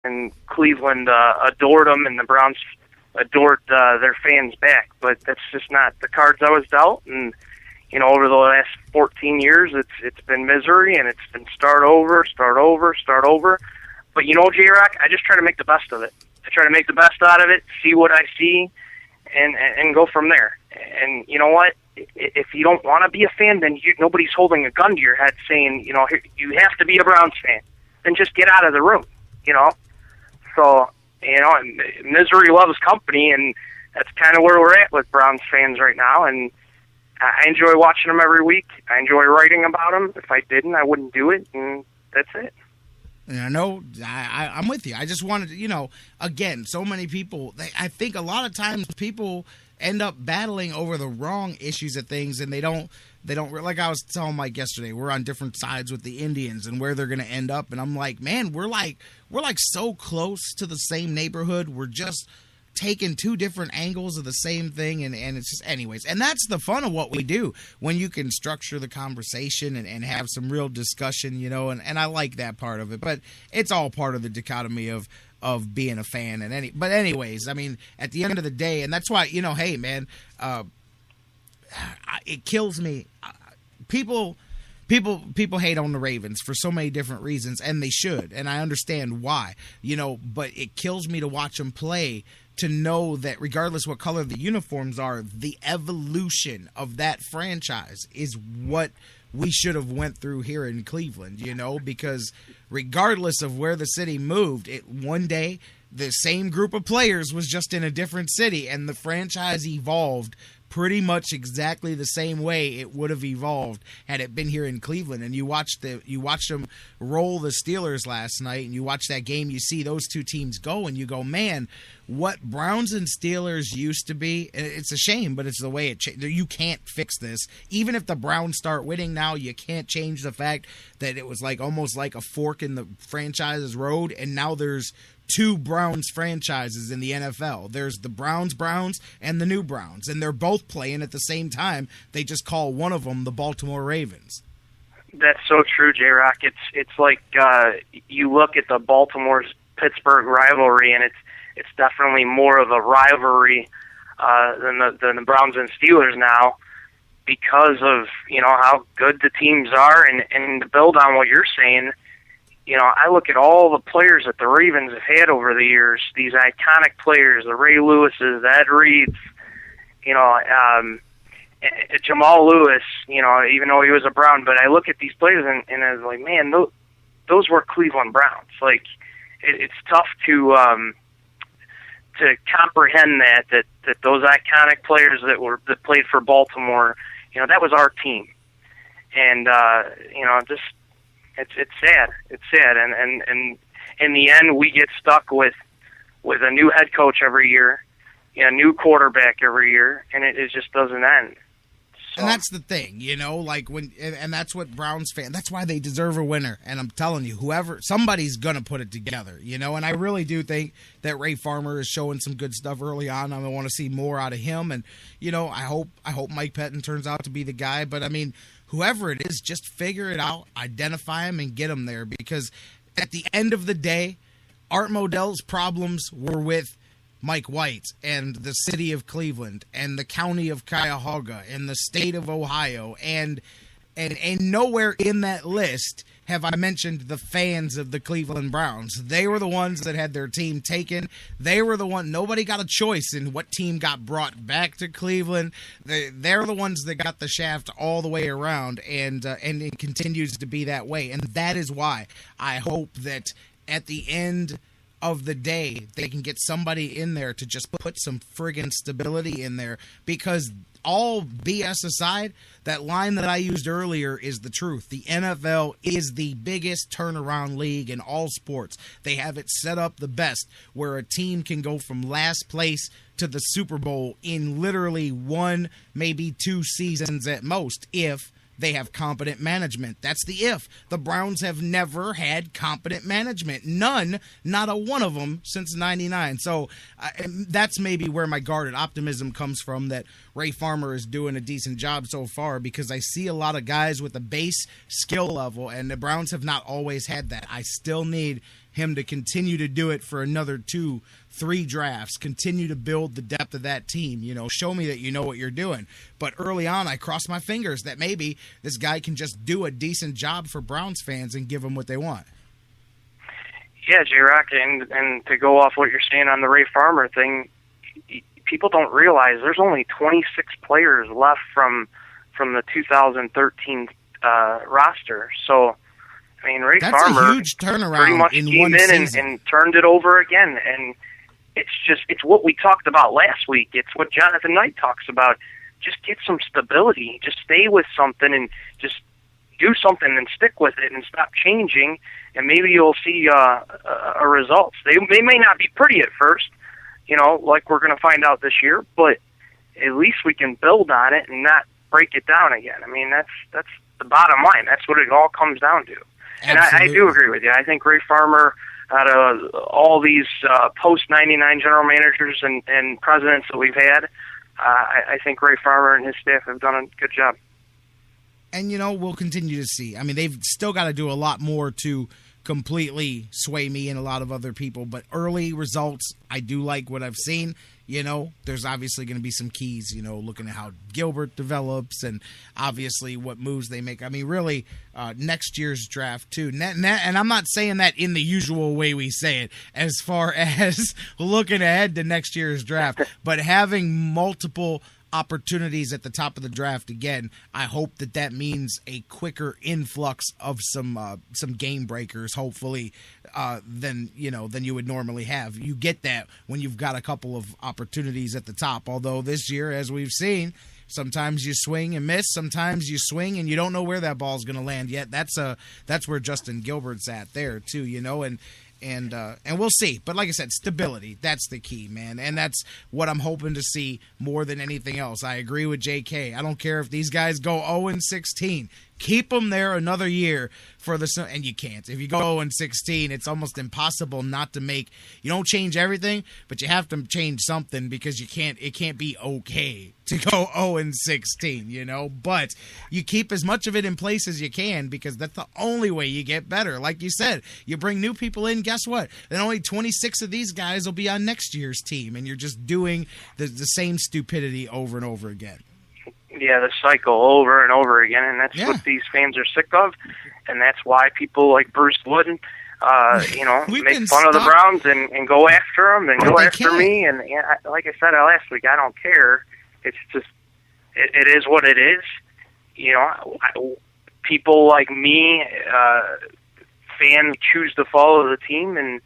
and Cleveland adored them, and the Browns adored their fans back. But that's just not the cards I was dealt. And over the last 14 years, it's been misery, and it's been start over. But J-Rock, I just try to make the best of it. I try to make the best out of it, see what I see, and go from there. And you know what? If you don't want to be a fan, then nobody's holding a gun to your head saying, you have to be a Browns fan. Then just get out of the room, So, misery loves company, and that's kind of where we're at with Browns fans right now. And I enjoy watching them every week. I enjoy writing about them. If I didn't, I wouldn't do it, and that's it. And I know I'm with you. I just wanted to, again, so many people, I think a lot of times people end up battling over the wrong issues of things, and they don't, like I was telling Mike yesterday, we're on different sides with the Indians and where they're going to end up. And I'm like, man, we're like so close to the same neighborhood. We're just taking two different angles of the same thing, and it's just, anyways, and that's the fun of what we do, when you can structure the conversation and have some real discussion, and I like that part of it. But it's all part of the dichotomy of being a fan. But anyways, I mean, at the end of the day, and that's why, hey man, it kills me. People hate on the Ravens for so many different reasons, and they should, and I understand why, but it kills me to watch them play, to know that regardless what color the uniforms are, the evolution of that franchise is what we should have went through here in Cleveland, because regardless of where the city moved, one day the same group of players was just in a different city, and the franchise evolved pretty much exactly the same way it would have evolved had it been here in Cleveland. And you watched them roll the Steelers last night, and you watch that game, you see those two teams go, and you go, man, what Browns and Steelers used to be, it's a shame, but it's the way it changed. You can't fix this. Even if the Browns start winning now, you can't change the fact that it was almost like a fork in the franchise's road, and now there's two Browns franchises in the NFL. There's the Browns and the new Browns, and they're both playing at the same time. They just call one of them the Baltimore Ravens. That's so true, J-Rock. It's like you look at the Baltimore-Pittsburgh rivalry, and it's definitely more of a rivalry than the Browns and Steelers now, because of how good the teams are. And to build on what you're saying, I look at all the players that the Ravens have had over the years, these iconic players, the Ray Lewises, the Ed Reeds, Jamal Lewis, even though he was a Brown. But I look at these players and I was like, man, those were Cleveland Browns. Like, it's tough to comprehend that those iconic players that played for Baltimore, that was our team. And, just, it's sad. It's sad. And in the end, we get stuck with a new head coach every year, a new quarterback every year, and it just doesn't end. So. And that's the thing, and that's what Browns fans, that's why they deserve a winner. And I'm telling you, somebody's going to put it together, and I really do think that Ray Farmer is showing some good stuff early on. I want to see more out of him. And, I hope Mike Pettin turns out to be the guy. But, I mean, whoever it is, just figure it out, identify him, and get him there. Because at the end of the day, Art Modell's problems were with Mike White and the city of Cleveland and the county of Cuyahoga and the state of Ohio. And nowhere in that list have I mentioned the fans of the Cleveland Browns. They were the ones that had their team taken. They were the one. Nobody got a choice in what team got brought back to Cleveland. They're the ones that got the shaft all the way around, and it continues to be that way. And that is why I hope that at the end of the day, they can get somebody in there to just put some friggin' stability in there, because all BS aside, that line that I used earlier is the truth. The NFL is the biggest turnaround league in all sports. They have it set up the best, where a team can go from last place to the Super Bowl in literally one, maybe 2 seasons at most, if they have competent management. That's the if. The Browns have never had competent management. None, not a one of them since 99. So that's maybe where my guarded optimism comes from, that Ray Farmer is doing a decent job so far, because I see a lot of guys with a base skill level, and the Browns have not always had that. I still need him to continue to do it for another 2-3 drafts, continue to build the depth of that team, show me that you know what you're doing. But early on, I crossed my fingers that maybe this guy can just do a decent job for Browns fans and give them what they want. Yeah, J-Rock, and to go off what you're saying on the Ray Farmer thing, people don't realize there's only 26 players left from the 2013 roster. So, I mean, Ray That's Farmer a huge turnaround pretty much in came one in season. and turned it over again. And it's what we talked about last week. It's what Jonathan Knight talks about. Just get some stability. Just stay with something and just do something and stick with it and stop changing, and maybe you'll see results. They may not be pretty at first, like we're going to find out this year, but at least we can build on it and not break it down again. I mean, that's the bottom line. That's what it all comes down to. And I do agree with you. I think Ray Farmer, out of all these post-99 general managers and presidents that we've had, I think Ray Farmer and his staff have done a good job. And, we'll continue to see. I mean, they've still got to do a lot more to completely sway me and a lot of other people. But early results, I do like what I've seen. There's obviously going to be some keys, looking at how Gilbert develops and obviously what moves they make. I mean, really, next year's draft, too. And I'm not saying that in the usual way we say it, as far as looking ahead to next year's draft, but having multiple opportunities at the top of the draft again. I hope that means a quicker influx of some game breakers, hopefully, than you would normally have. You get that when you've got a couple of opportunities at the top. Although this year, as we've seen, sometimes you swing and miss, sometimes you swing and you don't know where that ball's going to land yet. That's where Justin Gilbert's at there too, and we'll see. But like I said, stability, that's the key, man. And that's what I'm hoping to see more than anything else. I agree with JK. I don't care if these guys go 0-16. Keep them there another year for the – and you can't. If you go 0-16, it's almost impossible not to make – you don't change everything, but you have to change something because it can't be okay to go 0-16, But you keep as much of it in place as you can because that's the only way you get better. Like you said, you bring new people in, guess what? Then only 26 of these guys will be on next year's team, and you're just doing the same stupidity over and over again. Yeah, the cycle over and over again, and that's what these fans are sick of, and that's why people like Bruce Wood, make fun of the Browns and go after them and go after me. And like I said last week, I don't care. It's just it is what it is. People like me, fans choose to follow the team, and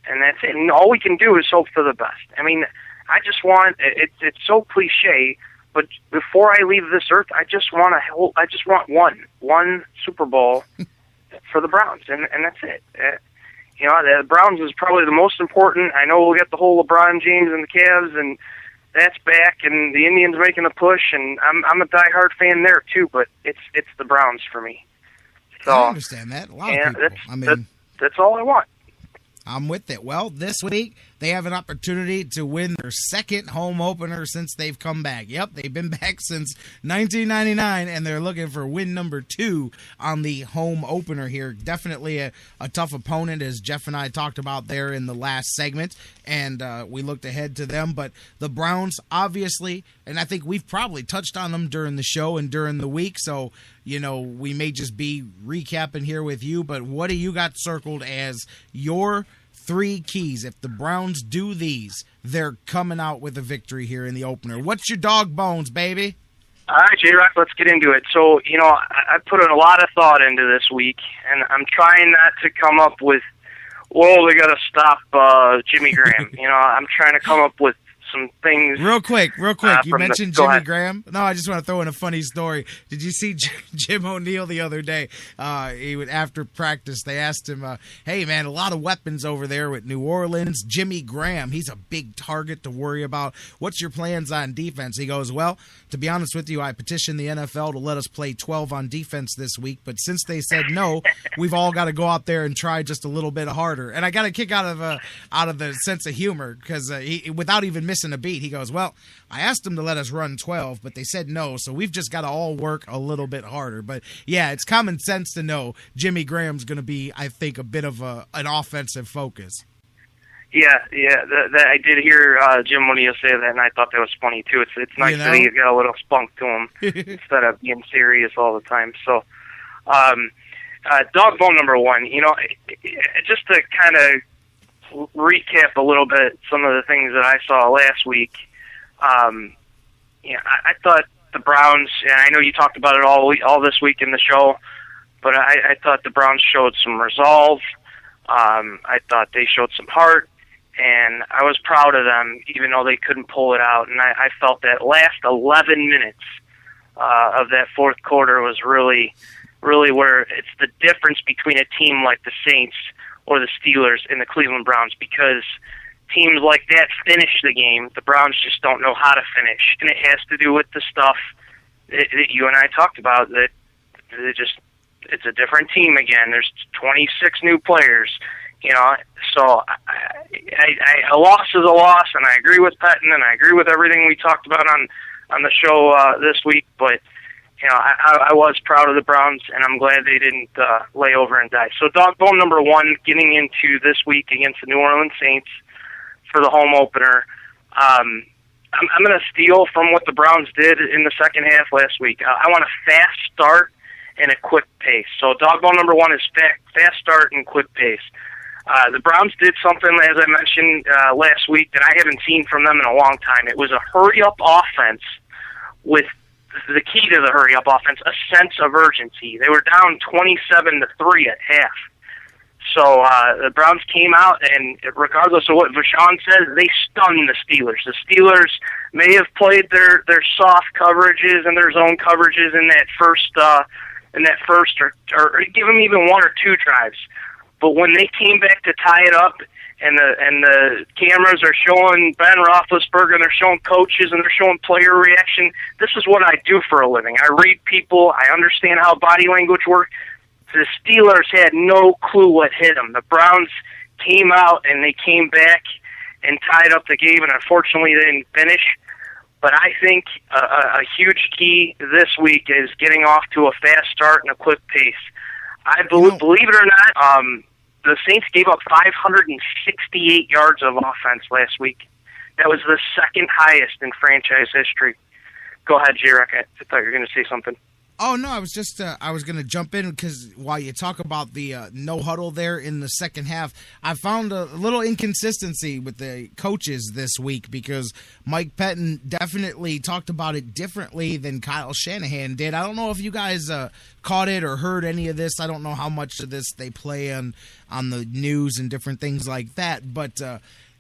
that's it. And all we can do is hope for the best. I mean, I just want it's so cliche. But before I leave this earth, I just want one Super Bowl for the Browns, and that's it. The Browns is probably the most important. I know we'll get the whole LeBron James and the Cavs, and that's back, and the Indians making a push, and I'm a diehard fan there too. But it's the Browns for me. So I understand that. A lot of people. That's all I want. I'm with it. Well, this week they have an opportunity to win their second home opener since they've come back. Yep, they've been back since 1999, and they're looking for win number 2 on the home opener here. Definitely a tough opponent, as Jeff and I talked about there in the last segment, and we looked ahead to them. But the Browns, obviously, and I think we've probably touched on them during the show and during the week, so we may just be recapping here with you, but what do you got circled as your 3 keys? If the Browns do these, they're coming out with a victory here in the opener. What's your dog bones, baby? All right, J-Rock, let's get into it. So, I put in a lot of thought into this week, and I'm trying not to come up with, they got to stop Jimmy Graham. I'm trying to come up with some things. Real quick. You mentioned Jimmy Graham. No, I just want to throw in a funny story. Did you see Jim O'Neill the other day? After practice, they asked him, hey, man, a lot of weapons over there with New Orleans. Jimmy Graham, he's a big target to worry about. What's your plans on defense? He goes, well, to be honest with you, I petitioned the NFL to let us play 12 on defense this week, but since they said no, we've all got to go out there and try just a little bit harder. And I got a kick out of the sense of humor because without even missing missing a beat. He goes, well, I asked them to let us run 12, but they said no, so we've just got to all work a little bit harder. But, yeah, it's common sense to know Jimmy Graham's going to be, I think, a bit of an offensive focus. Yeah, I did hear Jim O'Neill say that, and I thought that was funny, too. It's nice that he got a little spunk to him instead of being serious all the time. So, dog bone number one, just to kind of recap a little bit some of the things that I saw last week, I thought the Browns, and I know you talked about it all this week in the show, but I thought the Browns showed some resolve. I thought they showed some heart, and I was proud of them, even though they couldn't pull it out. And I felt that last 11 minutes of that fourth quarter was really where it's the difference between a team like the Saints or the Steelers and the Cleveland Browns, because teams like that finish the game. The Browns just don't know how to finish, and it has to do with the stuff that you and I talked about, that it's a different team again. There's 26 new players, so a loss is a loss, and I agree with Pettin, and I agree with everything we talked about on the show this week, but I was proud of the Browns, and I'm glad they didn't lay over and die. So dog bone number one, getting into this week against the New Orleans Saints for the home opener. I'm going to steal from what the Browns did in the second half last week. I want a fast start and a quick pace. So dog bone number one is fast start and quick pace. The Browns did something, as I mentioned last week, that I haven't seen from them in a long time. It was a hurry-up offense with the key to the hurry-up offense, a sense of urgency. They were down 27-3 at half. So the Browns came out, and regardless of what Vashon says, they stunned the Steelers. The Steelers may have played their soft coverages and their zone coverages in that first or give them even one or two drives. But when they came back to tie it up, and the cameras are showing Ben Roethlisberger, and they're showing coaches, and they're showing player reaction. This is what I do for a living. I read people. I understand how body language works. The Steelers had no clue what hit them. The Browns came out, and they came back and tied up the game, and unfortunately they didn't finish. But I think a huge key this week is getting off to a fast start and a quick pace. I believe it or not, the Saints gave up 568 yards of offense last week. That was the second highest in franchise history. Go ahead, J-Rock. I thought you were going to say something. Oh, no, I was just I was going to jump in because while you talk about the no huddle there in the second half, I found a little inconsistency with the coaches this week, because Mike Pettin definitely talked about it differently than Kyle Shanahan did. I don't know if you guys caught it or heard any of this. I don't know how much of this they play on the news and different things like that, but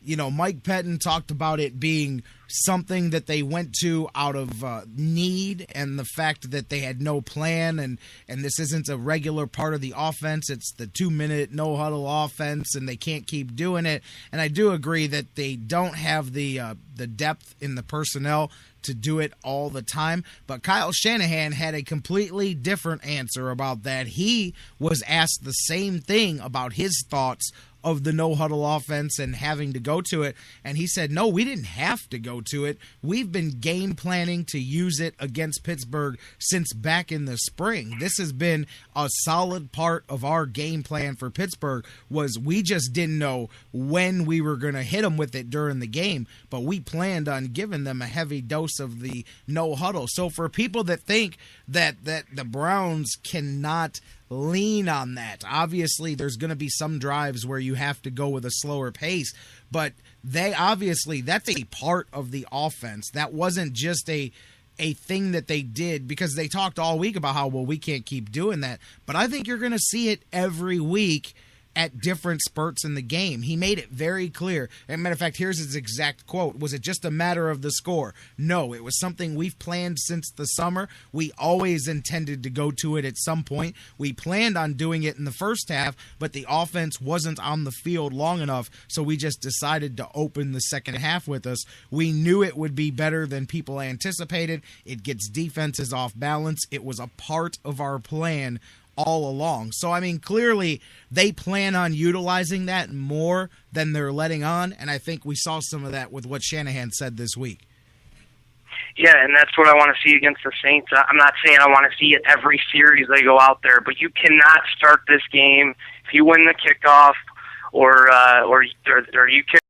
Mike Pettin talked about it being something that they went to out of need, and the fact that they had no plan, and this isn't a regular part of the offense. It's the 2-minute no-huddle offense, and they can't keep doing it. And I do agree that they don't have the depth in the personnel to do it all the time. But Kyle Shanahan had a completely different answer about that. He was asked the same thing about his thoughts of the no-huddle offense and having to go to it, and he said, no, we didn't have to go to it. We've been game planning to use it against Pittsburgh since back in the spring. This has been a solid part of our game plan for Pittsburgh. Was we just didn't know when we were going to hit them with it during the game, but we planned on giving them a heavy dose of the no-huddle. So for people that think that the Browns cannot lean on that, obviously there's going to be some drives where you have to go with a slower pace, but that's a part of the offense. That wasn't just a thing that they did because they talked all week about how, well, we can't keep doing that. But I think you're going to see it every week at different spurts in the game. He made it very clear. As a matter of fact, here's his exact quote. Was it just a matter of the score? No, it was something we've planned since the summer. We always intended to go to it at some point. We planned on doing it in the first half, but the offense wasn't on the field long enough, so we just decided to open the second half with us. We knew it would be better than people anticipated. It gets defenses off balance. It was a part of our plan all along. So, I mean, clearly they plan on utilizing that more than they're letting on, and I think we saw some of that with what Shanahan said this week. Yeah, and that's what I want to see against the Saints. I'm not saying I want to see it every series they go out there, but you cannot start this game if you win the kickoff or you kick